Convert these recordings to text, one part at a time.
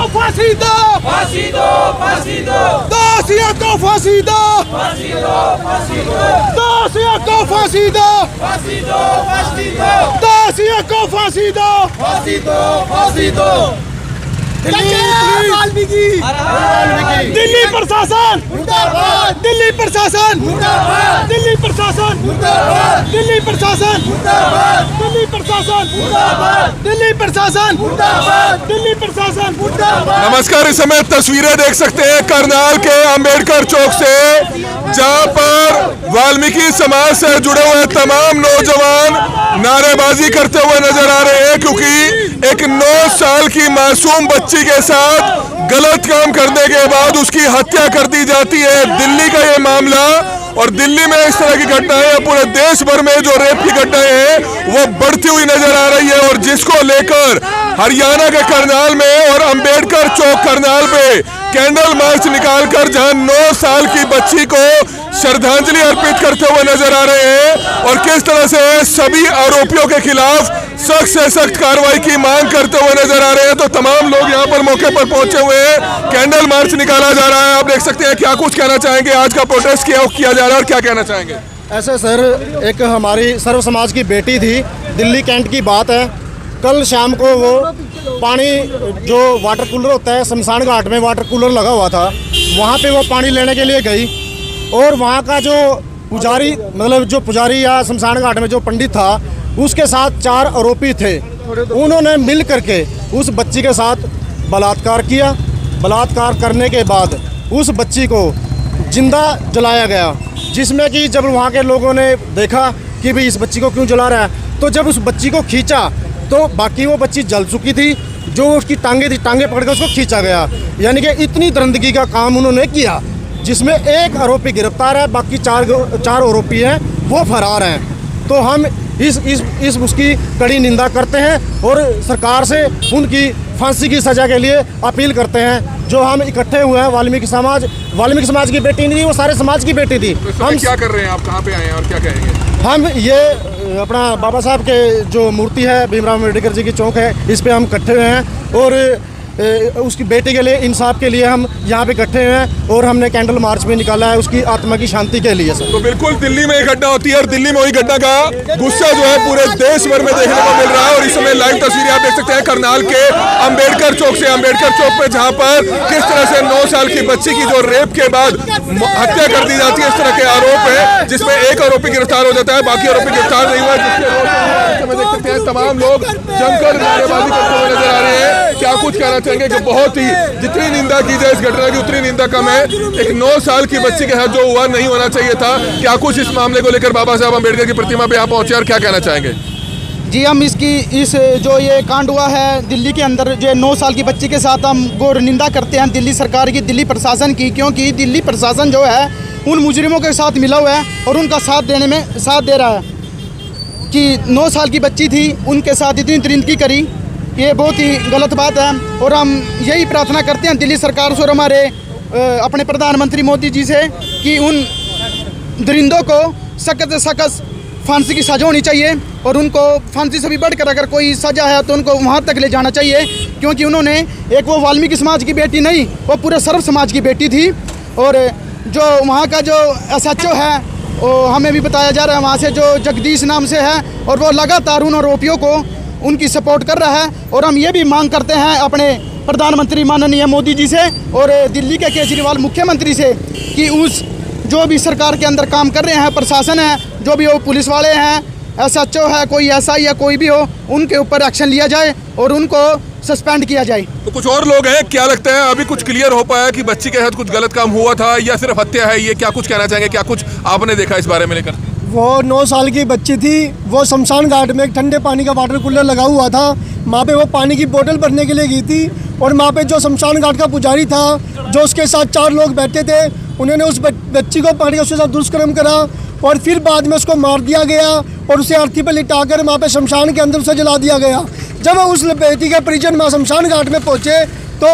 फांसी दो, फांसी दो, फांसी दो, दोषियों को फांसी दो, फांसी दो, फांसी दो, दोषियों को फांसी दो, फांसी दो, फांसी दो, दोषियों को फांसी दो, फांसी दो, फांसी दो। वाल्मीकि, दिल्ली प्रशासन मुर्दाबाद, दिल्ली प्रशासन मुर्दाबाद, दिल्ली प्रशासन मुर्दाबाद, दिल्ली प्रशासन मुर्दाबाद, दिल्ली प्रशासन मुर्दाबाद, दिल्ली प्रशासन मुर्दाबाद, दिल्ली प्रशासन मुर्दाबाद। नमस्कार। इस समय तस्वीरें देख सकते हैं करनाल के अंबेडकर चौक से, जहां पर वाल्मीकि समाज से जुड़े हुए तमाम नौजवान नारेबाजी करते हुए नजर आ रहे हैं, क्योंकि एक 9 साल की मासूम बच्ची के साथ गलत काम करने के बाद उसकी हत्या कर दी जाती है। दिल्ली का ये मामला, और दिल्ली में इस तरह की घटनाएं, पूरे देश भर में जो रेप की घटनाएं हैं वो बढ़ती हुई नजर आ रही है, और जिसको लेकर हरियाणा के करनाल में और अंबेडकर चौक करनाल पे कैंडल मार्च निकालकर जहां 9 साल की बच्ची को श्रद्धांजलि अर्पित करते हुए नजर आ रहे हैं, और किस तरह से सभी आरोपियों के खिलाफ सख्त से सख्त कार्रवाई की मांग करते हुए नजर आ रहे हैं। तो तमाम लोग यहाँ पर मौके पर पहुंचे हुए हैं, कैंडल मार्च निकाला जा रहा है। आप देख सकते हैं। क्या कुछ कहना चाहेंगे? आज का प्रोटेस्ट किया जा रहा है और क्या कहना चाहेंगे? ऐसे सर, एक हमारी सर्व समाज की बेटी थी, दिल्ली कैंट की बात है। कल शाम को वो पानी, जो वाटर कूलर होता है शमशान घाट में, वाटर कूलर लगा हुआ था, वहाँ पे वो पानी लेने के लिए गई, और वहाँ का जो पुजारी, मतलब जो पुजारी या शमशान घाट में जो पंडित था, उसके साथ 4 आरोपी थे। उन्होंने मिल करके उस बच्ची के साथ बलात्कार किया। बलात्कार करने के बाद उस बच्ची को जिंदा जलाया गया, जिसमें कि जब वहाँ के लोगों ने देखा कि भाई इस बच्ची को क्यों जला रहा है, तो जब उस बच्ची को खींचा तो बाकी वो बच्ची जल चुकी थी। जो उसकी टांगे थी, टांगे पकड़ कर उसको खींचा गया। यानी कि इतनी दरिंदगी का काम उन्होंने किया, जिसमें एक आरोपी गिरफ्तार है, बाकी 4 आरोपी हैं वो फरार हैं। तो हम इस उसकी कड़ी निंदा करते हैं, और सरकार से उनकी फांसी की सज़ा के लिए अपील करते हैं। जो हम इकट्ठे हुए हैं, वाल्मीकि समाज की बेटी नहीं थी, वो सारे समाज की बेटी थी। तो हम क्या कर रहे हैं? आप कहाँ पे आए हैं और क्या कहेंगे? हम ये अपना बाबा साहब के जो मूर्ति है, भीमराव अम्बेडकर जी की चौक है, इस पे हम इकट्ठे हुए हैं, और उसकी बेटी के लिए, इंसाफ के लिए हम यहाँ पे इकट्ठे हैं, और हमने कैंडल मार्च भी निकाला है उसकी आत्मा की शांति के लिए सर। तो बिल्कुल दिल्ली में एक घटना होती है, और दिल्ली में वही घटना का गुस्सा जो है पूरे देश भर में देखने को मिल रहा है। और इस समय लाइव तस्वीरें आप देख सकते हैं करनाल के अंबेडकर चौक से, अंबेडकर चौक पे, जहाँ पर किस तरह से 9 साल की बच्ची की जो रेप के बाद हत्या कर दी जाती है, इस तरह के आरोप है, जिसमें एक आरोपी गिरफ्तार हो जाता है, बाकी आरोपी गिरफ्तार नहीं हुआ। देख सकते हैं तमाम लोग जमकर नारेबाजी करते हुए नजर आ रहे हैं। क्या कुछ कहना चाहेंगे? कि बहुत ही, जितनी निंदा की जाए इस घटना की उतनी निंदा कम है। एक 9 साल की बच्ची के साथ जो हुआ नहीं होना चाहिए था। क्या कुछ इस मामले को लेकर बाबा साहब अम्बेडकर की प्रतिमा पे यहाँ पहुंचे और क्या कहना चाहेंगे? जी, हम इस जो ये कांड हुआ है दिल्ली के अंदर, जो 9 साल की बच्ची के साथ, हम घोर निंदा करते हैं दिल्ली सरकार की, दिल्ली प्रशासन की, क्योंकि दिल्ली प्रशासन जो है उन मुजरिमों के साथ मिला हुआ है और उनका साथ दे रहा है। कि 9 साल की बच्ची थी, उनके साथ इतनी दरिंदगी करी, ये बहुत ही गलत बात है। और हम यही प्रार्थना करते हैं दिल्ली सरकार से और हमारे अपने प्रधानमंत्री मोदी जी से कि उन दरिंदों को सख्त से सख्त फांसी की सज़ा होनी चाहिए, और उनको फांसी से भी बढ़कर अगर कोई सज़ा है तो उनको वहाँ तक ले जाना चाहिए, क्योंकि उन्होंने एक वो वाल्मीकि समाज की बेटी नहीं, वो पूरे सर्व समाज की बेटी थी। और जो वहाँ का जो SHO है, वो हमें भी बताया जा रहा है वहाँ से, जो जगदीश नाम से है, और वो लगातार उन आरोपियों को उनकी सपोर्ट कर रहा है। और हम ये भी मांग करते हैं अपने प्रधानमंत्री माननीय मोदी जी से और दिल्ली के केजरीवाल मुख्यमंत्री से कि उस जो भी सरकार के अंदर काम कर रहे हैं, प्रशासन है, जो भी हो, पुलिस वाले हैं, SHO है, कोई SI या कोई भी हो, उनके ऊपर एक्शन लिया जाए और उनको सस्पेंड किया जाए। तो कुछ और लोग हैं, क्या लगता है अभी कुछ क्लियर हो पाया कि बच्ची के साथ कुछ गलत काम हुआ था या सिर्फ हत्या है? ये क्या कुछ कहना चाहेंगे? क्या कुछ आपने देखा इस बारे में लेकर? वो 9 साल की बच्ची थी, वो शमशान घाट में एक ठंडे पानी का वाटर कूलर लगा हुआ था, वहाँ पे वो पानी की बोतल भरने के लिए गई थी, और वहाँ पे जो शमशान घाट का पुजारी था, जो उसके साथ 4 लोग बैठे थे, उन्होंने उस बच्ची को पकड़ के उसके साथ दुष्कर्म करा, और फिर बाद में उसको मार दिया गया और उसे अर्थी पर लिटाकर वहाँ पे शमशान के अंदर उसे जला दिया गया। जब उस बेटी के परिजन वहाँ शमशान घाट में पहुँचे तो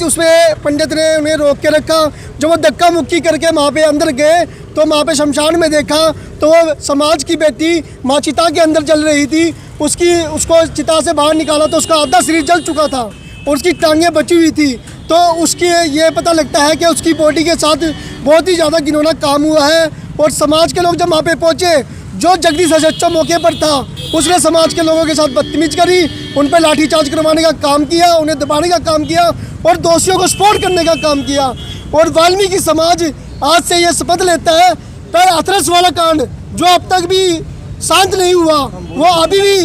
उसमें पंडित ने उन्हें रोक के रखा। जब वो धक्का मुक्की करके वहाँ पे अंदर गए तो वहाँ पे शमशान में देखा तो वो समाज की बेटी माँ चिता के अंदर जल रही थी। उसको चिता से बाहर निकाला तो उसका आधा शरीर जल चुका था। उसकी टांगें बची हुई थी, तो उसकी ये पता लगता है कि उसकी बॉडी के साथ बहुत ही ज़्यादा घिनौना काम हुआ है। और समाज के लोग जब वहाँ पे पहुँचे, जो जगदीश एसएचओ मौके पर था, उसने समाज के लोगों के साथ बदतमीज करी, उन पर लाठीचार्ज करवाने का काम किया, उन्हें दबाने का काम किया और दोषियों को सपोर्ट करने का काम किया। और वाल्मीकि समाज आज से ये शपथ लेता है कि हाथरस वाला कांड जो अब तक भी शांत नहीं हुआ, वो अभी भी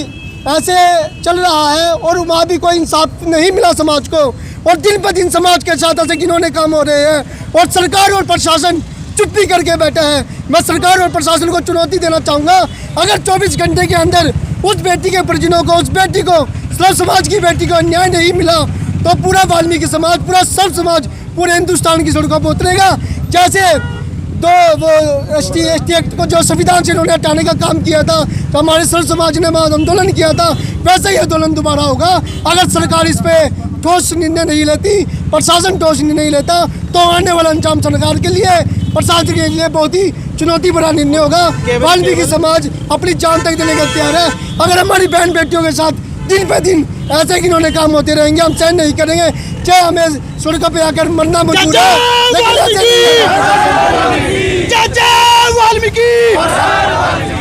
ऐसे चल रहा है और वहाँ भी कोई इंसाफ नहीं मिला समाज को। और दिन ब दिन समाज के साथ ऐसे घिनौने काम हो रहे हैं और सरकार और प्रशासन चुप्पी करके बैठा है। मैं सरकार और प्रशासन को चुनौती देना चाहूँगा, अगर 24 घंटे के अंदर उस बेटी के परिजनों को, उस बेटी को, सर्व समाज की बेटी को न्याय नहीं मिला तो पूरा वाल्मीकि समाज, पूरा सर्व समाज पूरे हिंदुस्तान की सड़कों पर उतरेगा। जैसे वो एसटी एक्ट को जो संविधान से उन्होंने हटाने का काम किया था, तो हमारे सर्व समाज ने आंदोलन किया था, वैसे ही आंदोलन दोबारा होगा। अगर सरकार इस पे ठोस निर्णय नहीं लेती, प्रशासन ठोस निर्णय नहीं लेता, तो आने वाला अंजाम सरकार के लिए, प्रशासन के लिए बहुत ही चुनौती भरा निर्णय होगा। वाल्मीकि समाज अपनी जान तक देने को तैयार है। अगर हमारी बहन बेटियों के साथ दिन पे दिन ऐसे घिनौने काम होते रहेंगे, हम सहन नहीं करेंगे, चाहे हमें सड़कों पे आकर मरना मजबूर है, लेकिन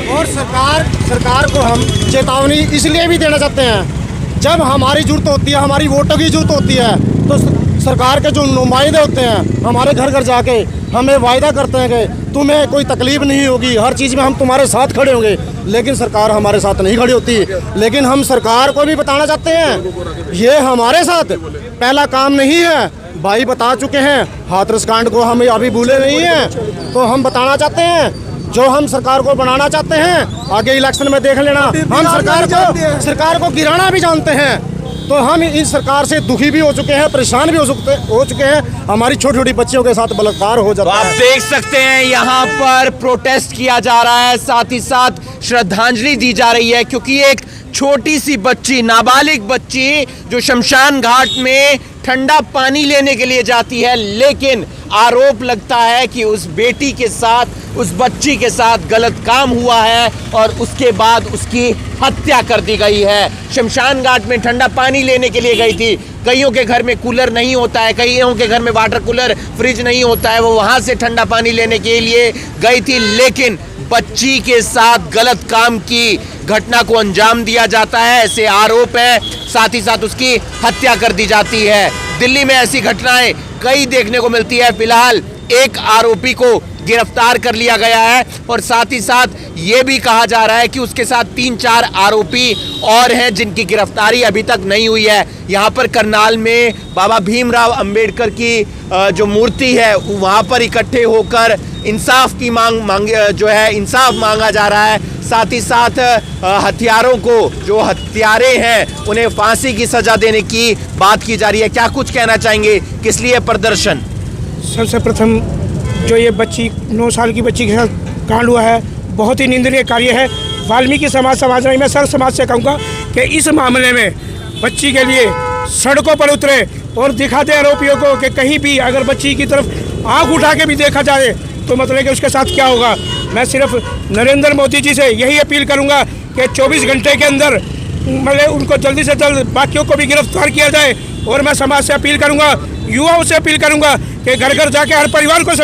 और सरकार को हम चेतावनी इसलिए भी देना चाहते हैं, जब हमारी जरूरत होती है, हमारी वोटों की जरूरत होती है, तो सरकार के जो नुमाइंदे होते हैं हमारे घर घर जाके हमें वायदा करते हैं कि तुम्हें कोई तकलीफ नहीं होगी, हर चीज़ में हम तुम्हारे साथ खड़े होंगे, लेकिन सरकार हमारे साथ नहीं खड़ी होती। लेकिन हम सरकार को भी बताना चाहते हैं, ये हमारे साथ पहला काम नहीं है, भाई बता चुके हैं, हाथरस कांड को हम अभी भूले नहीं हैं। तो हम बताना चाहते हैं, जो हम सरकार को बनाना चाहते हैं, आगे इलेक्शन में देख लेना, हम सरकार को गिराना भी जानते हैं। तो हम इस सरकार से दुखी भी हो चुके हैं, परेशान भी हो चुके हैं, हमारी छोटी छोटी बच्चियों के साथ बलात्कार हो जाता है। आप देख सकते हैं यहाँ पर प्रोटेस्ट किया जा रहा है, साथ ही साथ श्रद्धांजलि दी जा रही है, क्योंकि एक छोटी सी बच्ची, नाबालिग बच्ची जो शमशान घाट में ठंडा पानी लेने के लिए जाती है, लेकिन आरोप लगता है कि उस बेटी के साथ, उस बच्ची के साथ गलत काम हुआ है और उसके बाद उसकी हत्या कर दी गई है। शमशान घाट में ठंडा पानी लेने के लिए गई थी, कईयों के घर में कूलर नहीं होता है, कईयों के घर में वाटर कूलर, फ्रिज नहीं होता है, वो वहाँ से ठंडा पानी लेने के लिए गई थी, लेकिन बच्ची के साथ गलत काम की घटना को अंजाम दिया जाता है, ऐसे आरोप है, साथ ही साथ उसकी हत्या कर दी जाती है। दिल्ली में ऐसी घटनाएं कई देखने को मिलती है। फिलहाल एक आरोपी को गिरफ्तार कर लिया गया है और साथ ही साथ ये भी कहा जा रहा है कि उसके साथ 3-4 आरोपी और हैं जिनकी गिरफ्तारी अभी तक नहीं हुई है। यहाँ पर करनाल में बाबा भीमराव अंबेडकर की जो मूर्ति है वहाँ पर इकट्ठे होकर इंसाफ की इंसाफ मांगा जा रहा है। साथ ही साथ हथियारों को, जो हत्यारे हैं उन्हें फांसी की सजा देने की बात की जा रही है। क्या कुछ कहना चाहेंगे, किस लिए प्रदर्शन? सबसे प्रथम जो ये बच्ची 9 साल की बच्ची के साथ कांड हुआ है, बहुत ही निंदनीय कार्य है। वाल्मीकि समाज नहीं, मैं सर्व समाज से कहूँगा कि इस मामले में बच्ची के लिए सड़कों पर उतरे और दिखा दे आरोपियों को कि कहीं भी अगर बच्ची की तरफ आँख उठा के भी देखा जाए तो मतलब कि उसके साथ क्या होगा। मैं सिर्फ नरेंद्र मोदी जी से यही अपील करूंगा कि 24 घंटे के अंदर मतलब उनको जल्दी से जल्द बाकियों को भी गिरफ्तार किया जाए। और मैं समाज से अपील करूंगा, युवाओं से अपील करूंगा कि घर घर जाके हर परिवार को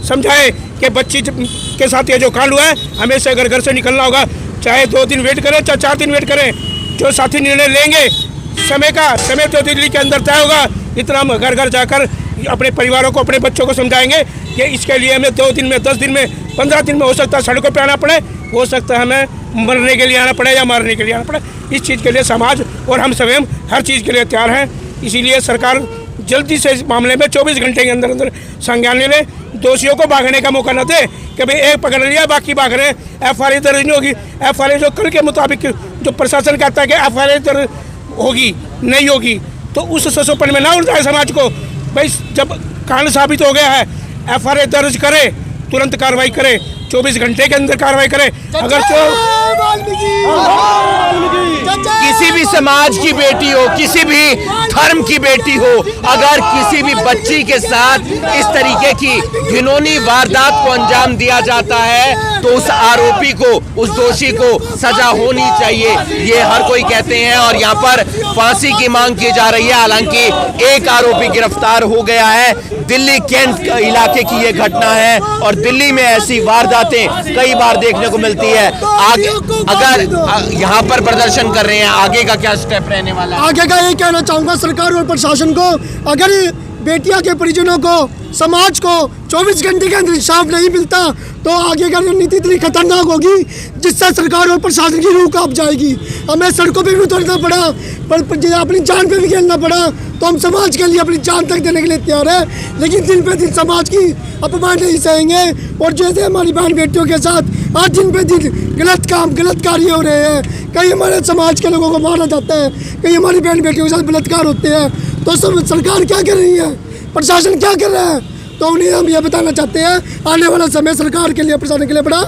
समझाए कि बच्ची के साथ ये जो कांड हुआ है, हमें से घर से निकलना होगा, चाहे 2 दिन वेट करें, चाहे 4 दिन वेट करें। जो साथी निर्णय लेंगे समय तो दिल्ली के अंदर तय होगा, इतना हम घर घर जाकर अपने परिवारों को, अपने बच्चों को समझाएंगे कि इसके लिए हमें 2 दिन में, 10 दिन में, 15 दिन में हो सकता है सड़कों पर आना पड़े, हो सकता है हमें मरने के लिए आना पड़े या मारने के लिए आना पड़े। इस चीज़ के लिए समाज और हम स्वयं हर चीज़ के लिए तैयार हैं। इसीलिए सरकार जल्दी से इस मामले में 24 घंटे के अंदर अंदर संज्ञान ले, दोषियों को भागने का मौका न दे कि भाई एक पकड़ लिया बाकी भाग रहे हैं। FIR दर्ज नहीं होगी, FIR जो कल के मुताबिक जो प्रशासन कहता है कि FIR दर्ज होगी, नहीं होगी, तो उस ससोपन में ना उलझाए समाज को। भाई जब कांड साबित हो गया है, FIR दर्ज करे, तुरंत कार्रवाई करे, 24 घंटे के अंदर कार्रवाई करे। अगर किस किसी भी समाज की बेटी हो, किसी भी धर्म की बेटी हो, अगर किसी भी बच्ची के साथ इस तरीके की घिनौनी वारदात को अंजाम दिया जाता है तो उस आरोपी को, उस दोषी को सजा होनी चाहिए, ये हर कोई कहते हैं। और यहाँ पर फांसी की मांग की जा रही है। हालांकि एक आरोपी गिरफ्तार हो गया है। दिल्ली कैंट इलाके की ये घटना है और दिल्ली में ऐसी वारदातें कई बार देखने को मिलती है। आगे अगर यहाँ पर प्रदर्शन कर रहे हैं, आगे का क्या स्टेप रहने वाला है? आगे का ये कहना चाहूँगा सरकार और प्रशासन को, अगर बेटिया के परिजनों को, समाज को 24 घंटे के अंदर इंसाफ नहीं मिलता तो आगे का रणनीति इतनी खतरनाक होगी जिससे सरकार और प्रशासन की रूह कांप जाएगी। हमें सड़कों पे भी उतरना पड़ा, पर अपनी जान पे भी खेलना पड़ा तो हम समाज के लिए अपनी जान तक देने के लिए तैयार है, लेकिन दिन पे दिन समाज की अपमान नहीं सहेंगे। और जैसे हमारी बहन बेटियों के साथ आज दिन पे दिन गलत काम, गलत कार्य हो रहे हैं, कई हमारे समाज के लोगों को मारा जाता है, कई हमारी बहन बेटियों के साथ बलात्कार होते हैं, तो सरकार क्या कर रही है, प्रशासन क्या कर रहा है? तो उन्हें हम ये बताना चाहते हैं आने वाला समय सरकार के लिए, प्रशासन के लिए बड़ा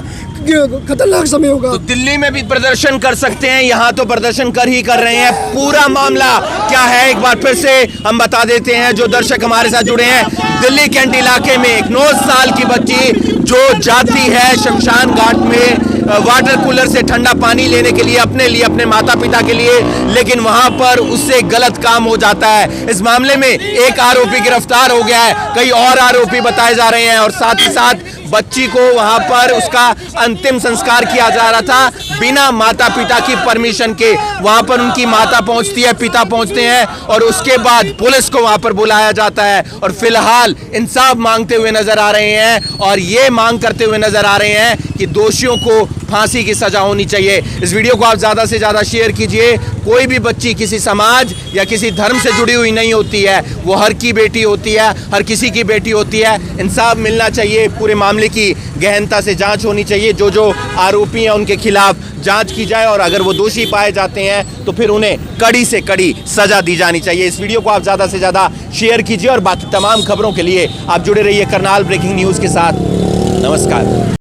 खतरनाक समय होगा। तो दिल्ली में भी प्रदर्शन कर सकते हैं, यहाँ तो प्रदर्शन कर ही कर रहे हैं। पूरा मामला क्या है एक बार फिर से हम बता देते हैं जो दर्शक हमारे साथ जुड़े हैं। दिल्ली कैंट इलाके में एक 9 साल की बच्ची जो जाती है शमशान घाट में वाटर कूलर से ठंडा पानी लेने के लिए, अपने माता पिता के लिए, लेकिन वहां पर उससे गलत काम हो जाता है। इस मामले में एक आरोपी गिरफ्तार हो गया है, कई और आरोपी बताए जा रहे हैं और साथ ही साथ बच्ची को वहां पर उसका अंतिम संस्कार किया जा रहा था बिना माता पिता की परमिशन के। वहां पर उनकी माता पहुंचती है, पिता पहुंचते हैं और उसके बाद पुलिस को वहां पर बुलाया जाता है और फिलहाल इंसाफ मांगते हुए नजर आ रहे हैं और ये मांग करते हुए नजर आ रहे हैं कि दोषियों को फांसी की सजा होनी चाहिए। इस वीडियो को आप ज्यादा से ज्यादा शेयर कीजिए। कोई भी बच्ची किसी समाज या किसी धर्म से जुड़ी हुई नहीं होती है, वो हर की बेटी होती है, हर किसी की बेटी होती है। इंसाफ मिलना चाहिए, पूरे मामले की गहनता से जांच होनी चाहिए, जो आरोपी हैं उनके खिलाफ जांच की जाए और अगर वो दोषी पाए जाते हैं तो फिर उन्हें कड़ी से कड़ी सजा दी जानी चाहिए। इस वीडियो को आप ज्यादा से ज्यादा शेयर कीजिए और बाकी तमाम खबरों के लिए आप जुड़े रहिए करनाल ब्रेकिंग न्यूज के साथ। नमस्कार।